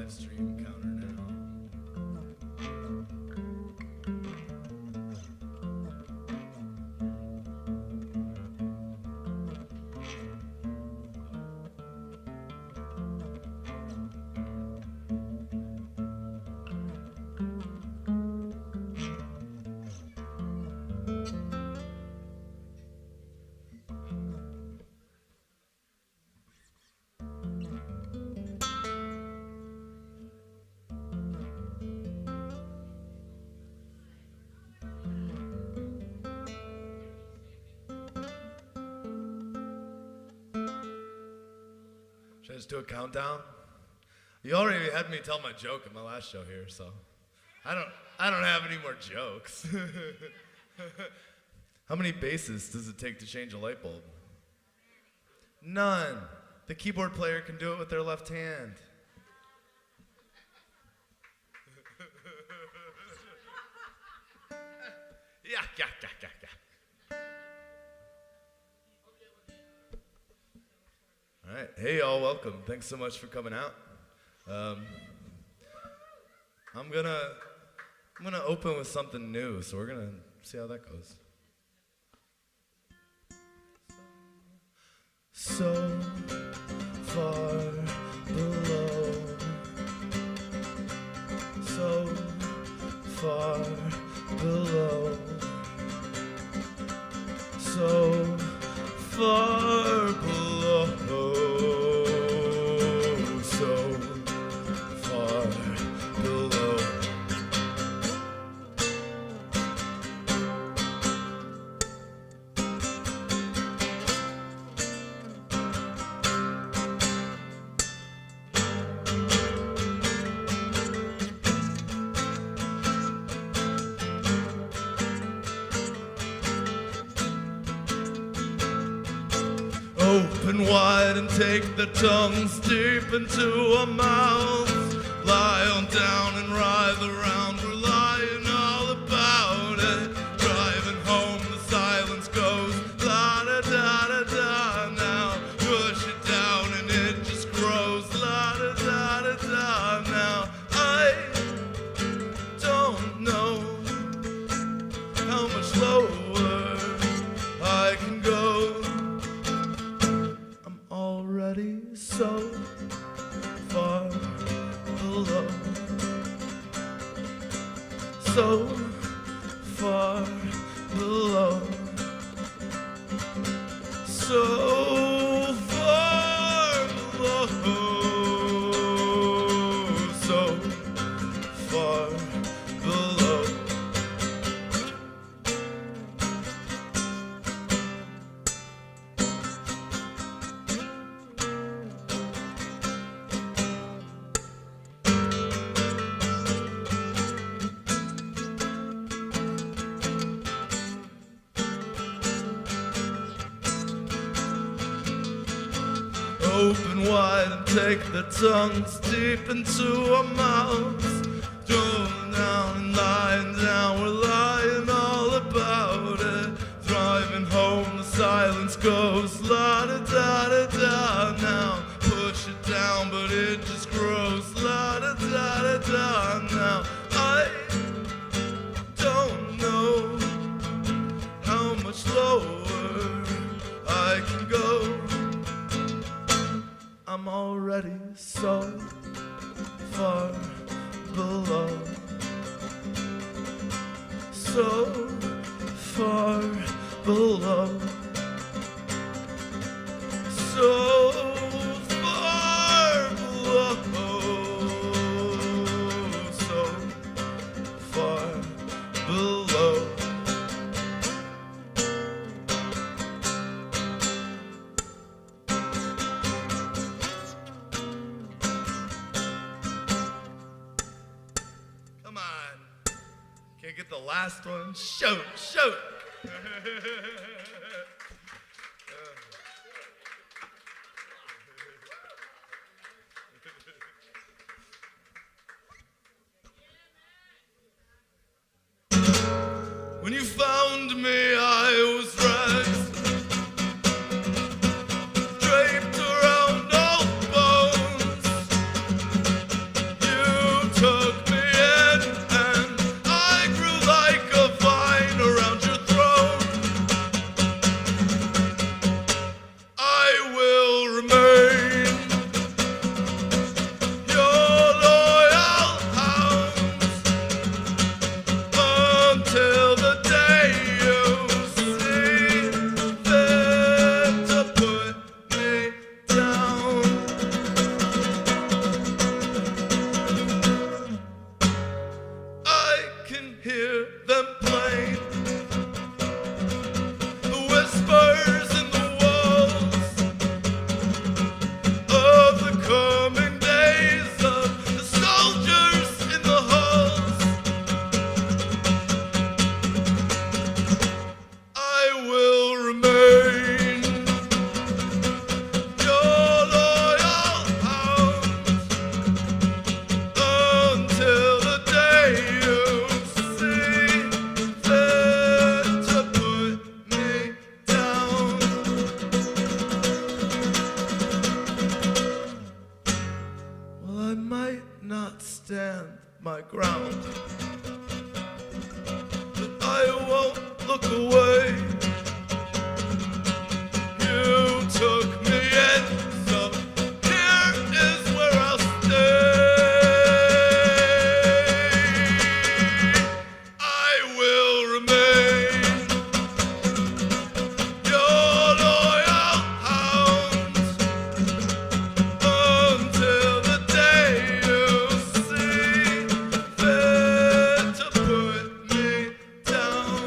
live stream counter now. Should I just do a countdown? You already had me tell my joke at my last show here, so I don't have any more jokes. How many basses does it take to change a light bulb? None. The keyboard player can do it with their left hand. Yeah. All right, hey y'all, welcome. Thanks so much for coming out. I'm gonna open with something new, so we're gonna see how that goes. So far below, so far below, so far below, so far below. Open wide and take the tongues deep into our mouths. Lie on down and writhe around, we're lying all about it. Driving home, the silence goes la-da-da-da-da. Now push it down and it just grows la-da-da-da-da. Now I don't know how much lower I can go. Already so far below, so far below, so far below, so far below. Open wide and take the tongues deep into our mouths. Going down and lying down, we're lying all about it. Driving home, the silence goes la-da-da-da-da. Now push it down, but it just grows la-da-da-da-da. Now I don't know how much lower I can go. I'm already so far below, so far below, so far below, so far below. Can't get the last one. Shoot. When you found me, I was wrecked, draped around all bones. stand my ground. But I won't look away. You took me in, so here is where I'll stay. I will remain your loyal hound until the day you see fit to put me down.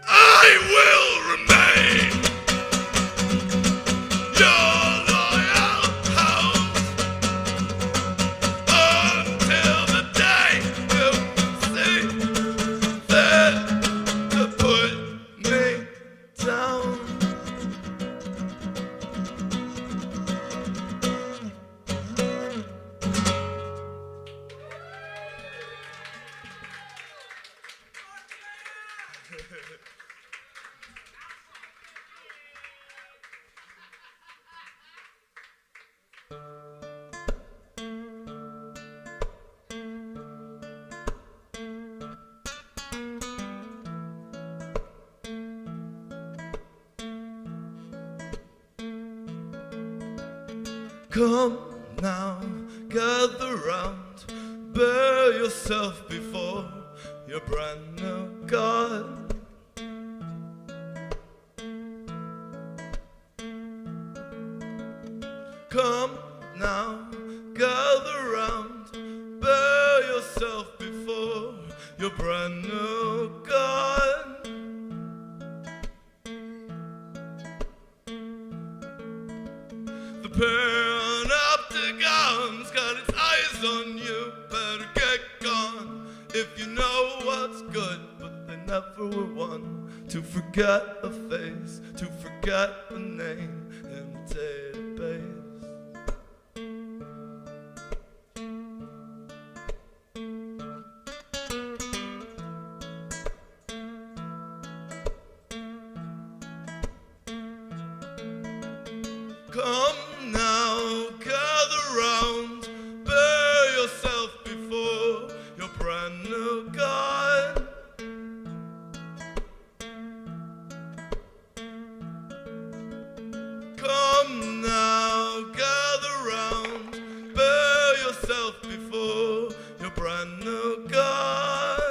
I will remain your loyal hound until the day you see fit to put me down. Come now, gather round, bear yourself before your brand new God. Come now, gather round, bear yourself before your brand new God. The Panopticon's got its eyes on you, better get gone if you know what's good, but they never were one to forget a face, to forget a name in the database. Come now, gather round, bear yourself before your brand new God. Come now, gather round, bear yourself before your brand new God.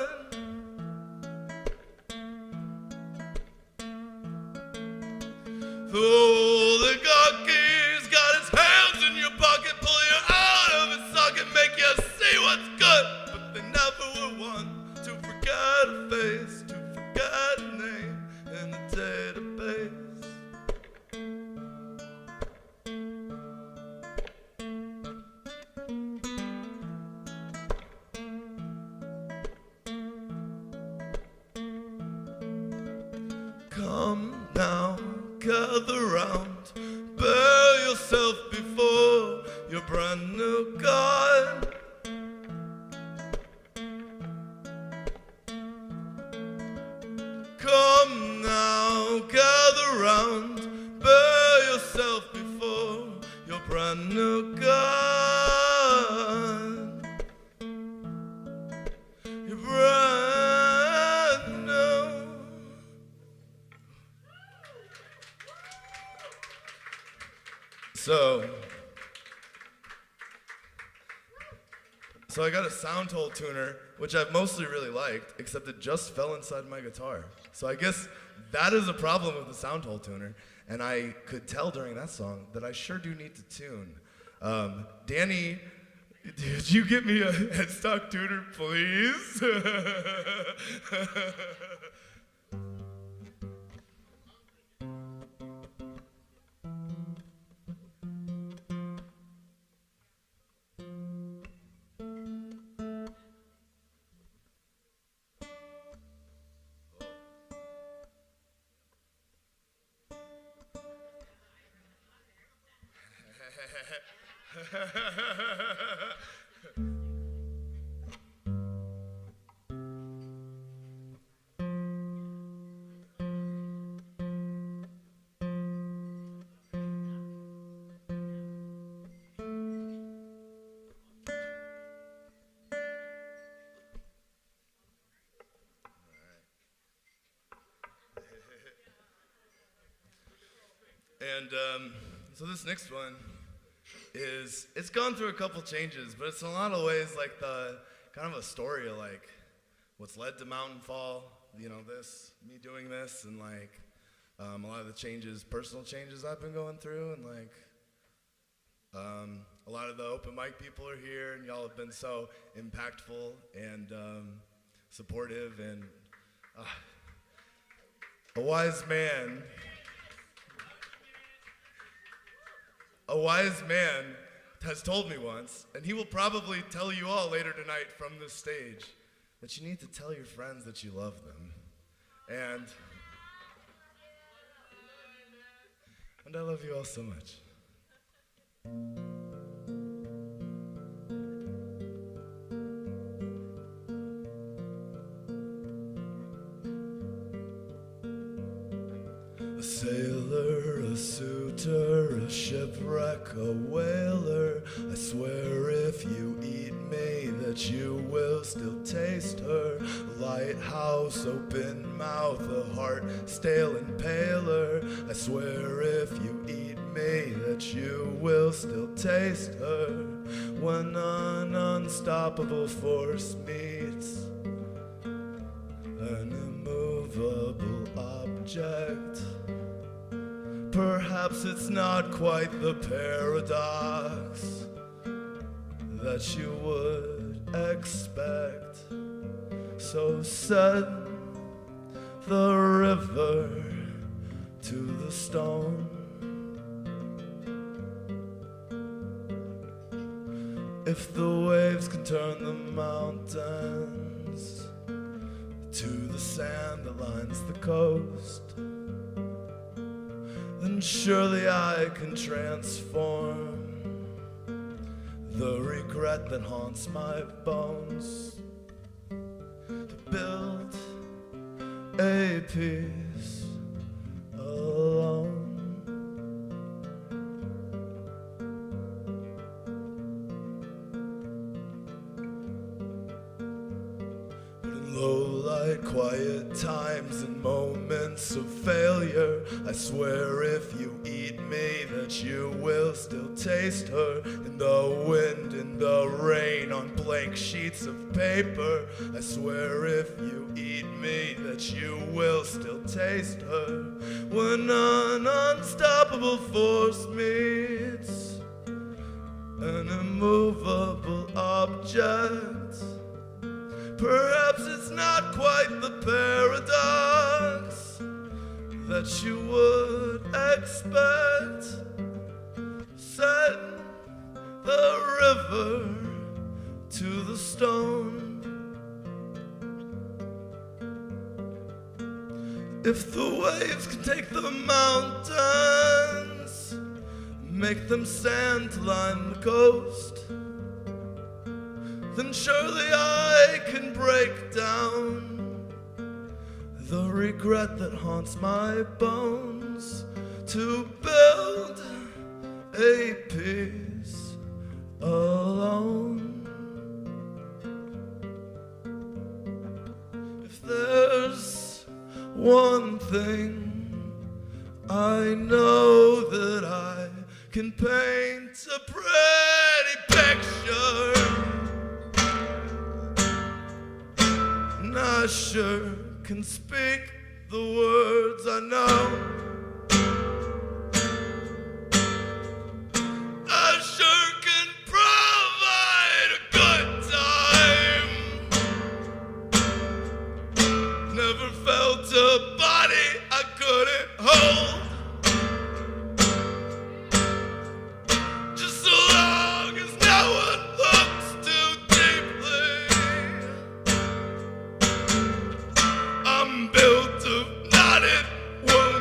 The oligarchy's got its hands in your pocket, pull you out of its socket, make you see what's good, but they never were one to forget a face, to forget a name in the database. Come now, gather round, bear yourself before your brand new God. Come now, gather round, bear yourself before your brand new God. Your brand new. So I got a sound hole tuner, which I've mostly really liked, except it just fell inside my guitar. So I guess that is a problem with the sound hole tuner. And I could tell during that song that I sure do need to tune. Danny, did you get me a headstock tuner, please? And so this next one it's gone through a couple changes, but it's in a lot of ways like the kind of a story of like what's led to Mountainfall, you know, me doing this, and like a lot of the personal changes I've been going through, and like a lot of the open mic people are here, and y'all have been so impactful and supportive, and a wise man has told me once, and he will probably tell you all later tonight from this stage, that you need to tell your friends that you love them. And I love you all so much. A sailor, a suitor, a shipwreck, a whaler. I swear if you eat me that you will still taste her. A lighthouse, open mouth, a heart stale and paler. I swear if you eat me that you will still taste her. When an unstoppable force meets an immovable object, perhaps it's not quite the paradox that you would expect. So set the river to the stone. If the waves can turn the mountains to the sand that lines the coast, then surely I can transform the regret that haunts my bones to build a peace alone. Low light, quiet times and moments of failure, I swear if you eat me that you will still taste her. In the wind, in the rain, on blank sheets of paper, I swear if you eat me that you will still taste her. When an unstoppable force meets an immovable object, perhaps it's not quite the paradox that you would expect. Set the river to the stone. If the waves can take the mountains, make them sand to line the coast, then surely I can break down the regret that haunts my bones to build a peace alone. If there's one thing I know that I can paint a pretty picture, I sure can speak the words I know. I sure can provide a good time. Never felt a body I couldn't hold. Just so long as no one looks too deeply. I'm built of knotted wood.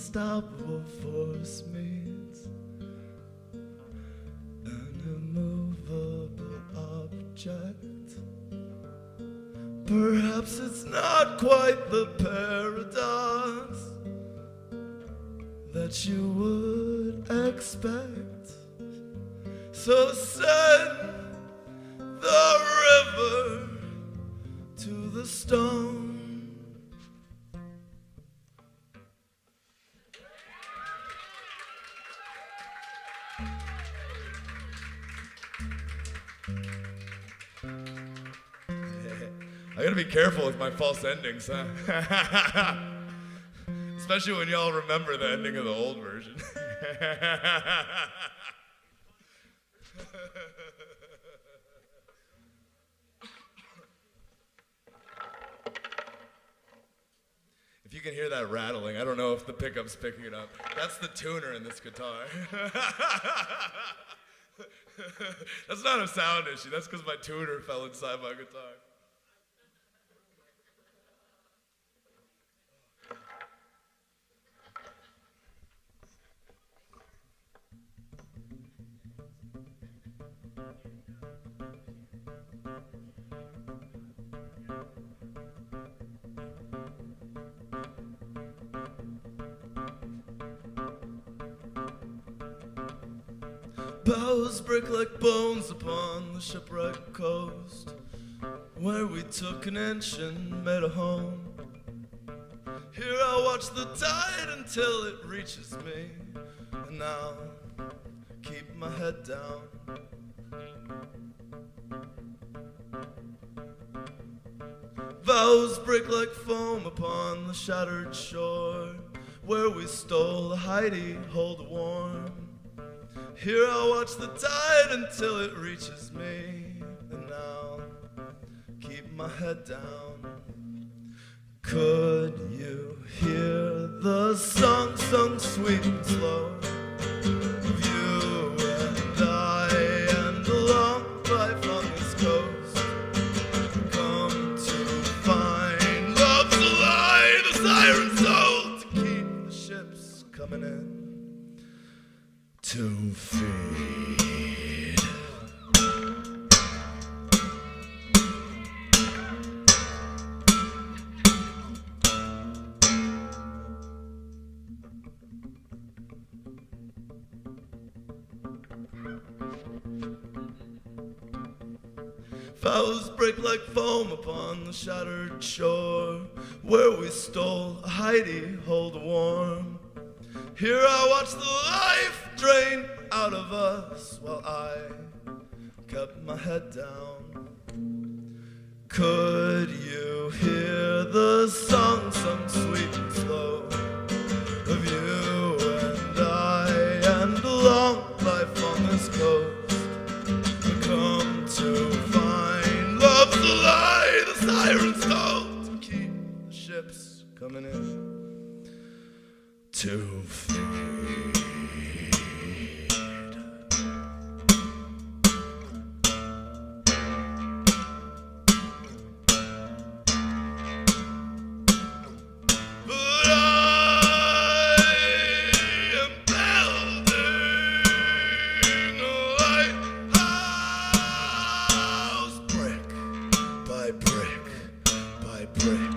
unstoppable force meets an immovable object. Perhaps it's not quite the paradox that you would expect. So send the river to the stone. I gotta be careful with my false endings, huh? Especially when y'all remember the ending of the old version. If you can hear that rattling, I don't know if the pickup's picking it up. That's the tuner in this guitar. That's not a sound issue. That's because my tuner fell inside my guitar. Bows break like bones upon the shipwrecked coast, where we took an inch and made a home. Here I watch the tide until it reaches me, and now keep my head down. Vows break like foam upon the shattered shore, where we stole a hidey, hold warm. Here I'll watch the tide until it reaches me, and now keep my head down. Could you hear the song sung sweet and slow of you and I and the long life on this coast? Come to find love's a lie, the siren's soul, to keep the ships coming in to feed. Vows break like foam upon the shattered shore, where we stole a hidey, hold warm. Here I watch the life drain out of us while I kept my head down. Could you hear the song sung sweet and slow of you and I and the long life on this coast? Come to find love's a lie, the siren's told, to keep the ships coming in to feed. But I am building a lighthouse, brick by brick by brick.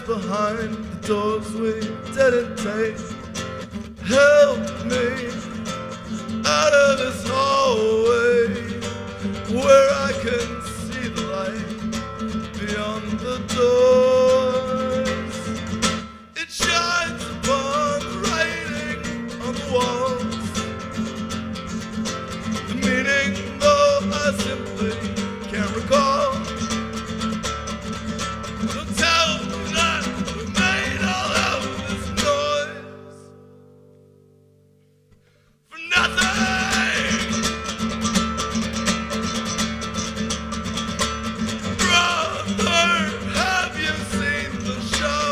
behind the doors we didn't take. Help me out of this hallway where I can see the light beyond the doors. It shines upon the writing on the walls, the meaning though I simply can't recall. Don't tell me that we made all of this noise for nothing. Brother, have you seen the show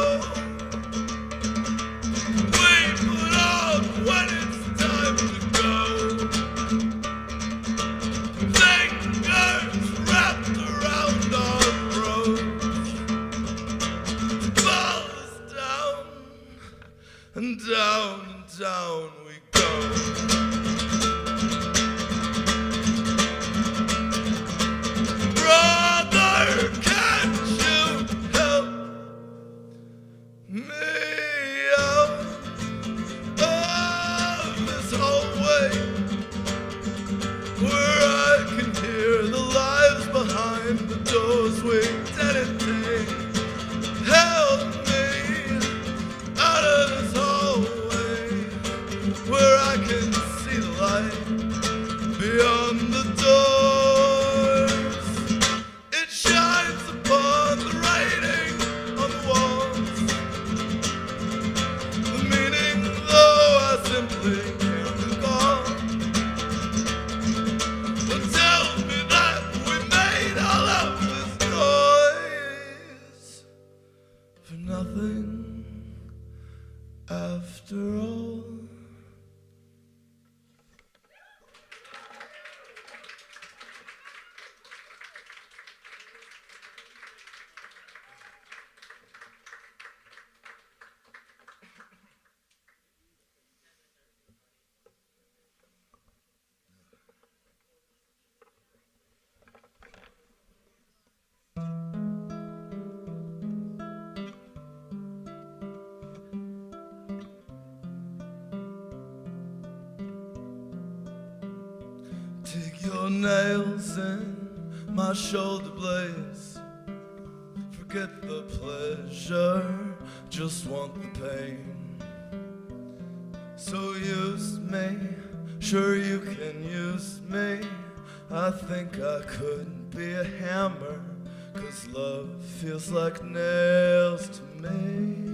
we put on when it's time to go? Fingers wrapped around our throats, fall us down and down and down we go. Brother, can't you help me out of this hallway where I can hear the lives behind the doors we didn't take? Help me out of this hallway where I can see the light beyond the doors. It shines upon the writing on the walls, the meaning though I simply can't recall. Don't tell me that we made all of this noise for nothing after all. Dig your nails in my shoulder blades. Forget the pleasure, just want the pain. So use me, sure you can use me. I think I could be a hammer, 'cause love feels like nails to me.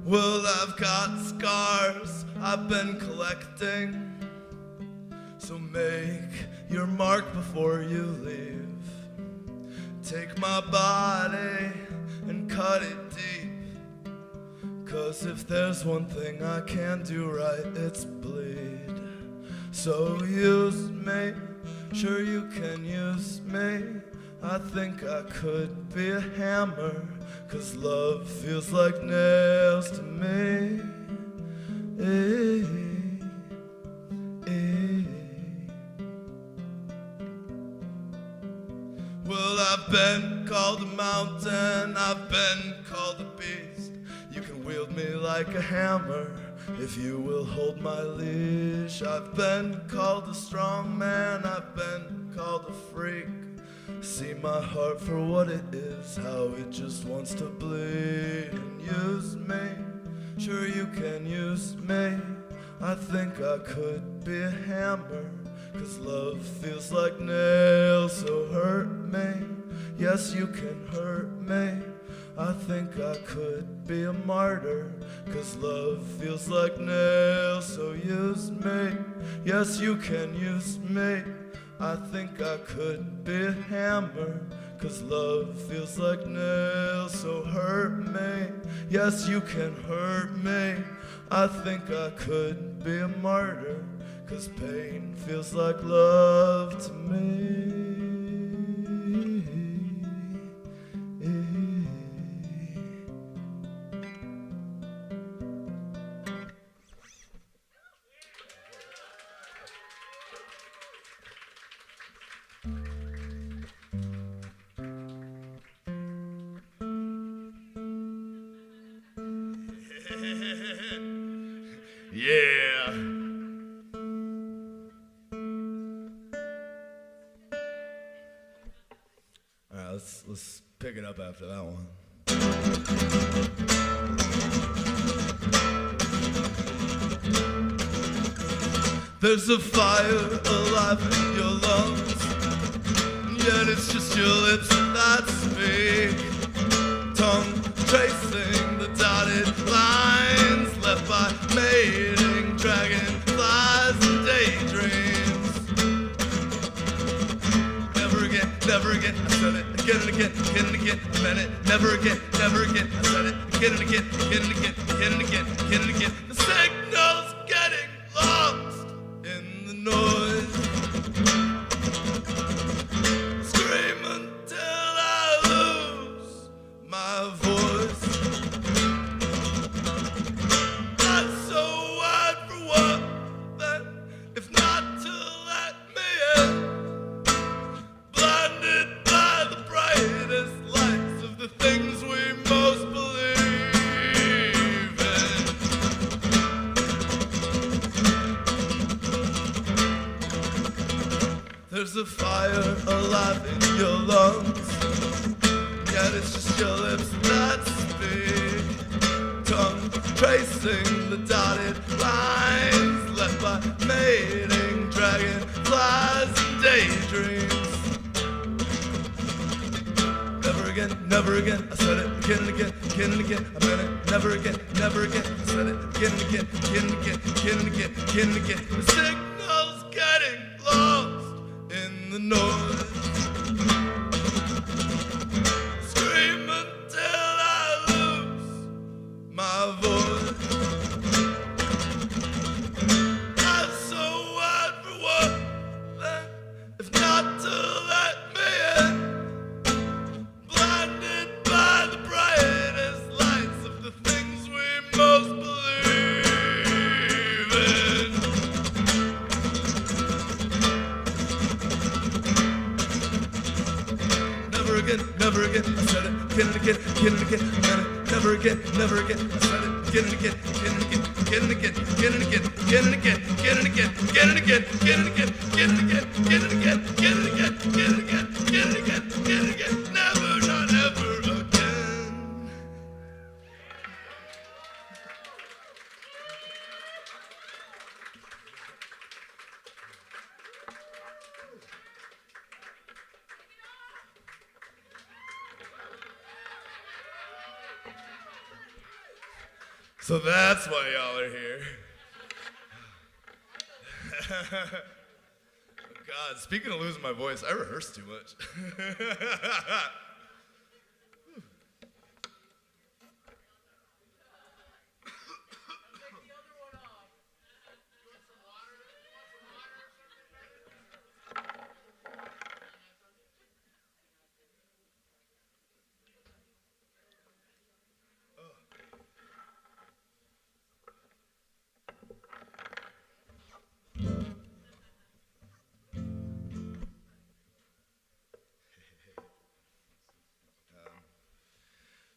Well, I've got scars I've been collecting, so make your mark before you leave. Take my body and cut it deep, 'cause if there's one thing I can do right, it's bleed. So use me, sure you can use me. I think I could be a hammer, 'cause love feels like nails to me. Well, I've been called a mountain, I've been called a beast. You can wield me like a hammer if you will hold my leash. I've been called a strong man, I've been called a freak. See my heart for what it is, how it just wants to bleed. And use me, sure you can use me. I think I could be a hammer, 'cause love feels like nails, so hurt me. Yes, you can hurt me. I think I could be a martyr, 'cause love feels like nails, so use me. Yes, you can use me. I think I could be a hammer, 'cause love feels like nails, so hurt me. Yes, you can hurt me. I think I could be a martyr, 'cause pain feels like love to me. Yeah. All right, let's pick it up after that one. There's a fire alive in your lungs, yet it's just your lips that speak. Tongue tracing the dotted lines left by mating dragonflies and daydreams. Never again, I said it again and again, again and again, I meant it. Never again, I said it again and again, again and again, again and again, again and again. The signal's getting lost in the noise. Scream until I lose my voice. Not so wide for what then, if not to let me in. Blinded by the brightest lights of the things we most believe in. There's a fire alive in your lungs, yet it's just your lips that speak. Tongue tracing the dotted lines left by mating dragonflies and daydreams. Never again, I said it again and again, again and again, I meant it. Never again, I said it again and again, again and again, again and again, again and again. The signal's getting lost in the noise. Scream until I lose my voice. I'm so wide for what then, if not to let me in. Blinded by the brightest lights of the things we most believe in. Never again, I said it again and again, again and again, I meant it. Never again, I said it again and again, again and again, again and again, again and again, again and again, again and again, again and again, again and again, again and again, again and again, again and again, again and again, again and again, again and again, never, not ever again. So that's why y'all are here. God, speaking of losing my voice, I rehearse too much.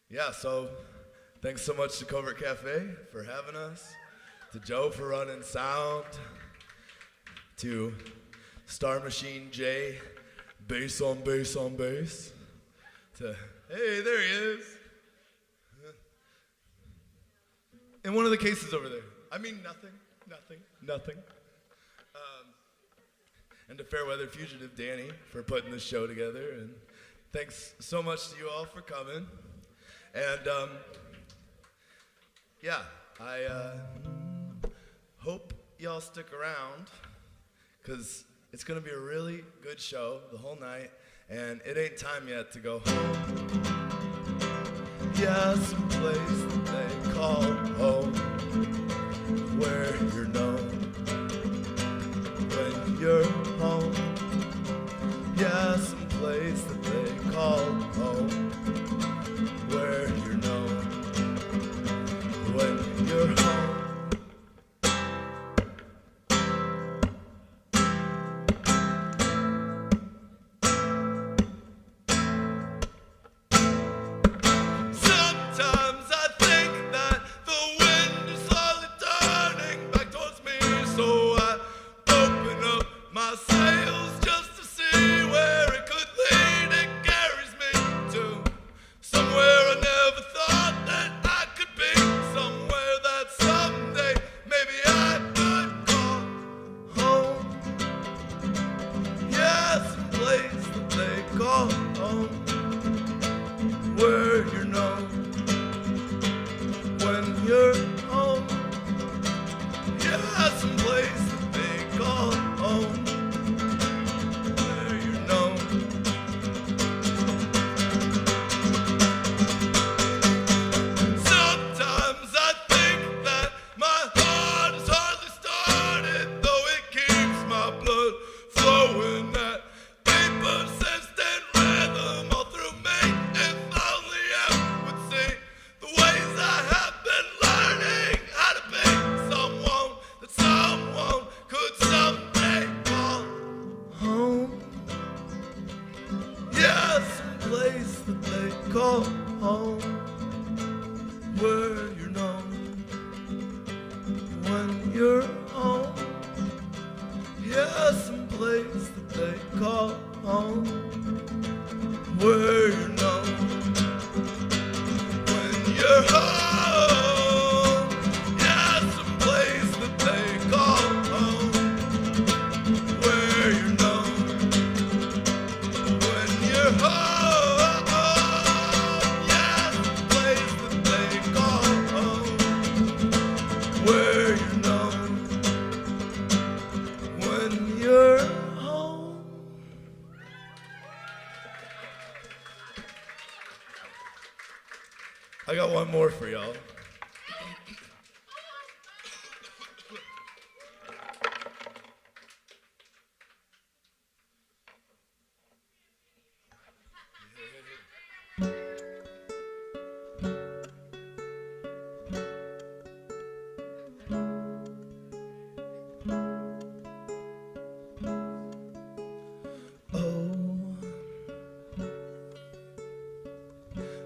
Yeah, so thanks so much to Covert Café for having us, to Joe for running sound, to Star Machine J, bass on bass on bass, to, hey, there he is. In one of the cases over there. I mean, nothing. And to Fairweather Fugitive Danny for putting this show together, and thanks so much to you all for coming. And yeah, I hope y'all stick around, because it's going to be a really good show the whole night, and it ain't time yet to go home. Yeah, some place that they call home, where you're known when you're home. Yeah, some place that they call home, where you're known when you're home. Sometimes I think that the wind more for y'all.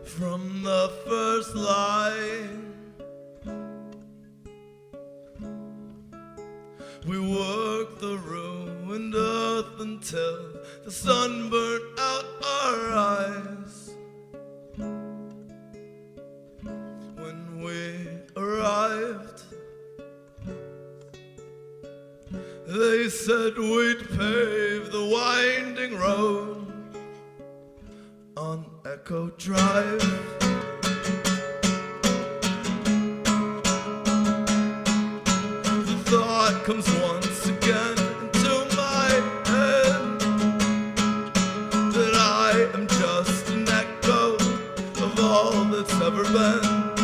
From the first line, we worked the ruined earth until the sun burnt out our eyes. When we arrived, they said we'd pave the winding road on Echo Drive. The thought comes once again into my head that I am just an echo of all that's ever been.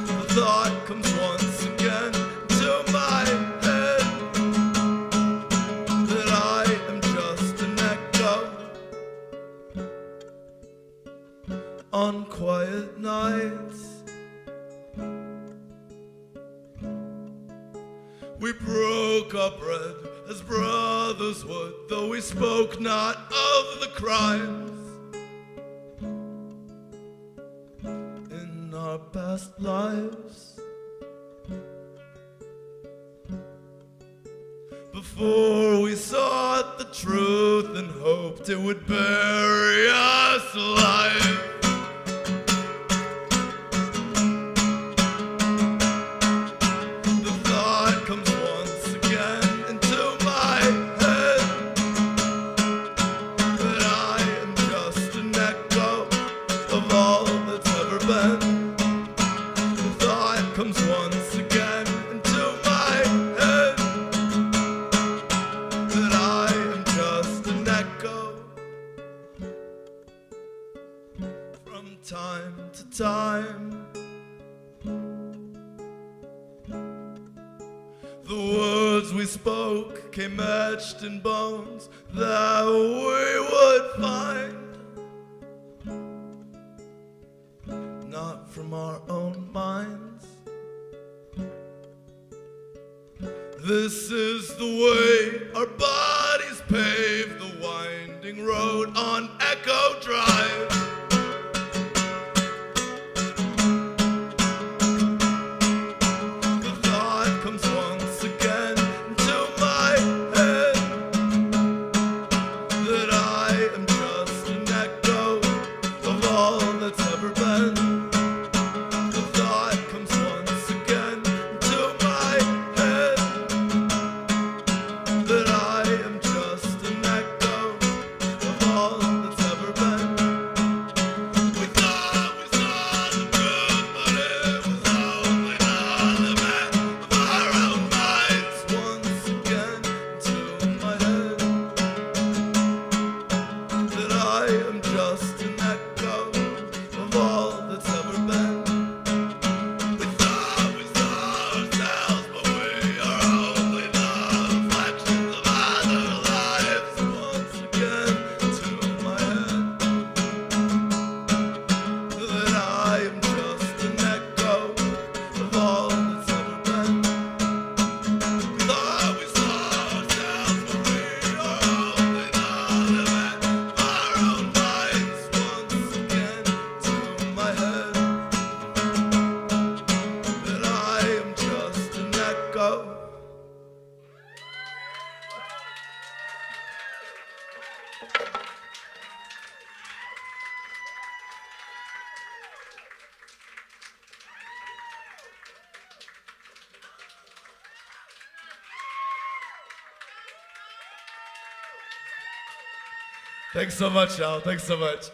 The thought comes once again into my head that I am just an echo. On quiet nights, we broke our bread as brothers would, though we spoke not of the crimes in our past lives. Before we sought the truth and hoped it would bury us alive. Time to time, the words we spoke came etched in bones that we would find, not from our own minds. This is the way our bodies pave the winding road on Echo Drive. Thanks so much, y'all. Thanks so much.